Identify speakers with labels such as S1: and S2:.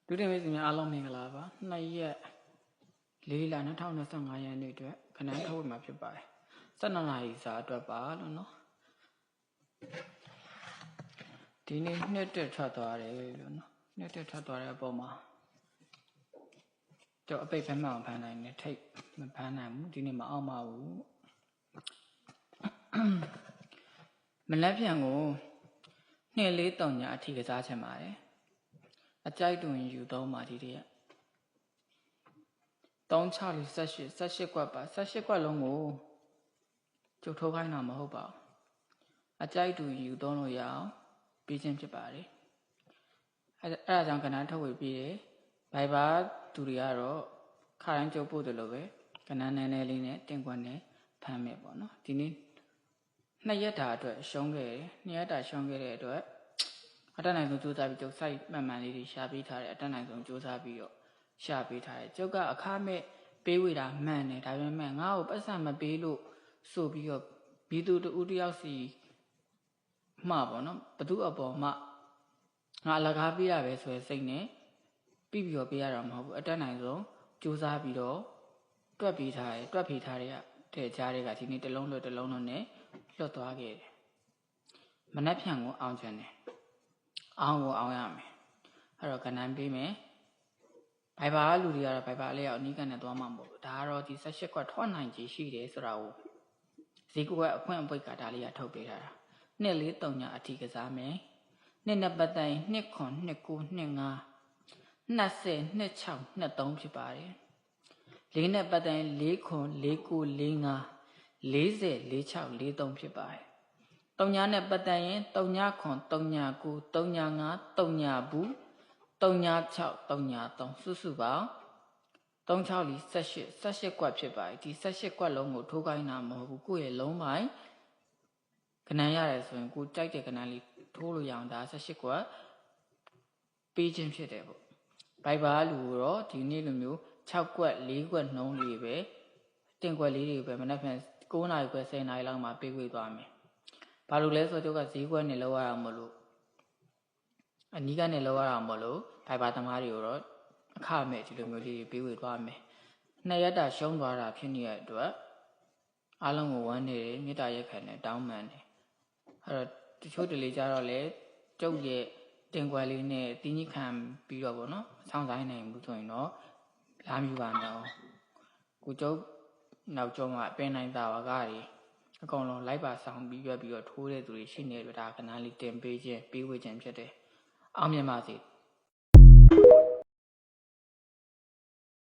S1: ဒုတိယမိတ်ဆွေများအားလုံးမင်္ဂလာပါ2ရက်4လ2025ရက်နေ့အတွက်ခဏထုတ်ဝေမှာဖြစ်ပါတယ်12နာရီစာအတွက်ပါလို့နော်ဒီနေ့နှစ်တက်ထွက်သွားတယ်လို့နော်နှစ်တက်ထွက်သွားတဲ့အပေါ်မှာကျွန်တော်အပိတ်ဖမ်းမှအောင်ဖမ်းနိုင်တယ်ထိတ်မဖမ်းနိုင်ဘူးဒီနေ့မအောင်ပါဘူးမလက်ပြန်ကို2-4-3ညအထိကစားချင်ပါတယ်အကြိုက်တွင်ယူသုံးပါဒီတည်း3-6-18ကွက်ပါ18ကွက်လုံးကိုကျုပ်ထိုးခိုင်းတာမဟုတ်ပါဘူးအကြိုက်တွင်ယူသုံးလို့ရအောင်ပြီးချင်းဖြစ်ပါတယ်အဲ့ဒါကြောင့်ကဏ္ဍထုတ်ဝေပြီးတယ်ဘိုင်ဘာသူတွေကတော့ခါတိုင်းကျုပ်ပို့တယ်လို့ပဲကဏ္ဍနည်းနည်းလေးနဲ့တင်ကွက်နဲ့ဖမ်းမယ်ပေါ့နော်ဒီနေ့2ရက်တာအတွက်ရှုံးခဲ့တယ်2ရက်တာရှုံးခဲ့တဲ့အတွက်အတက်နိုင်ဆုံးစူးစမ်းပြီးကျုပ် site မှန်မှန်လေးတွေရှာပေးထားတယ်အတက်နိုင်ဆုံးစူးစမ်းပြီးတော့ရှာပေးထားတယ်ကျုပ်ကအခမဲ့ပေးဝေတာမှန်တယ်ဒါပေမဲ့ငါ့ကိုပတ်စံမပေးလို့ဆိုပြီးတော့ဘီသူတူတယောက်စီမှာပေါ့နော်ဘသူအပေါ်မှာငါအလကားပေးရပဲဆိုရယ်စိတ်နဲ့ပြီးပြီးတော့ပေးရတာမဟုတ်ဘူးအတက်နိုင်ဆုံးစူးစမ်းပြီးတော့တွက်ပေးထားတယ်တွက်ဖေးထားတဲ့ကြားတွေကဒီနေ့တစ်လုံးနဲ့လွတ်သွားခဲ့တယ်မနှက်ဖြန်ကိုအောင်ချင်တယ်အောင်ကိုအောင်ရမယ်အဲ့တော့ကဏ္ဍပေးမယ်ဘိုင်ဘာလူတွေကတော့ဘိုင်ဘာလေးရောက်အနီးကနဲ့သွားမှာမဟုတ်ဘူးဒါကတော့ဒီ18ကွက်ထွက်နိုင်ခြေရှိတယ်ဆိုတာကိုဈေးကွက်အခွင့်အပိတ်ကဒါလေးကထုတ်ပေးထားတာ2-4-3ညအထိကစားမယ်2နဲ့ပတ်တိုင်2-9-2-9 20-26-23ဖြစ်ပါတယ်4နဲ့ပတ်တိုင်4-9-4-9-4-5 40-46-43ဖြစ်ပါတယ်3ညနဲ့ပတ်တိုင်ရင်3-9-3-9-3-5 ဘူး3-6-3-3စုစုပေါင်း3-6-18ကွက်ဖြစ်ပါတယ်ဒီ18ကွက်လုံးကိုထိုးခိုင်းတာမဟုတ်ဘူးကိုယ့်ရဲ့လုံးပိုင်းကဏ္ဍရတယ်ဆိုရင်ကိုကြိုက်တဲ့ကဏ္ဍလေးထိုးလို့ရအောင်ဒါ18ကွက်ပေးခြင်းဖြစ်တယ်ပေါ့ဘိုင်ဘာလူတော့ဒီနေ့လိုမျိုး6ကွက်4ကွက်နှုံးလေးပဲတင်ကွက်လေးတွေပဲမနေ့က9နာရီခွဲ10နာရီလောက်မှပေးဝေသွားမယ်ဘာလို့လဲဆိုတော့ကျုပ်ကဈေးကွက်နဲ့လောက်ရအောင်မလို့အနီးကနေလောက်ရအောင်မလို့ဘိုင်ဘာသမားတွေကိုတော့အခမဲ့ဒီလိုမျိုးလေးပေးဝေသွားမယ်2ရက်တာရှုံးသွားတာဖြစ်နေတဲ့အတွက်အားလုံးကိုဝမ်းနေတယ်မေတ္တာရက်ခံတယ်တောင်းပန်တယ်အဲ့တော့တချို့တလေကြတော့လေကျုပ်ရဲ့တင်ကွယ်လေးနဲ့တင်းကြီးခံပြီးတော့ဗောနော်ဆောင်းဆိုင်နိုင်ဘူးဆိုရင်တော့လာမြူပါနော်ကိုကျုပ်နောက်ကျောမှာပင်နိုင်တာဝါကားတွေအကုန်လုံးလိုက်ပါဆောင်ပြီးရွက်ပြီးတော့ထိုးတဲ့သူတွေရှိနေတဲ့ဒါကဏ္ဍလေးတင်ပေးခြင်းပေးဝေခြင်းဖြစ်တယ်အောင်မြင်ပါစေ